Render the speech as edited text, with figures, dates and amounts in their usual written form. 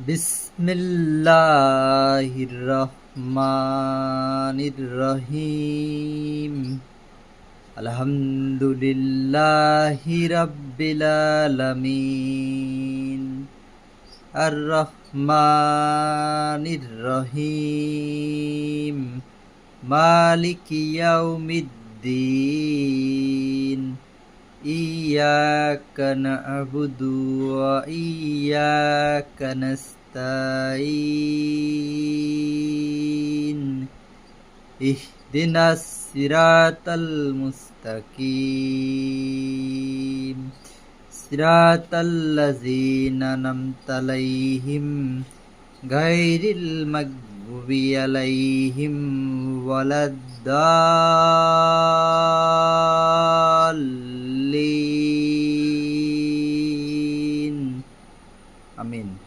বিসমিল্লাহির রহমানির রহিম। আলহামদুলিল্লাহি রাব্বিল আলামিন। আর রহমানির রহিম। মালিকি ইয়াউমিদ্দিন। ইয়াকা না'বুদু ওয়া ইয়াকা নাস্তাঈন। ইহদিনাস সিরাতাল মুস্তাকিম। সিরাতাল লাযীনা আন'আমতা আলাইহিম গায়রিল মাগযুবি আলাইহিম ওয়ালাদ-দাল্লিন। আমিন।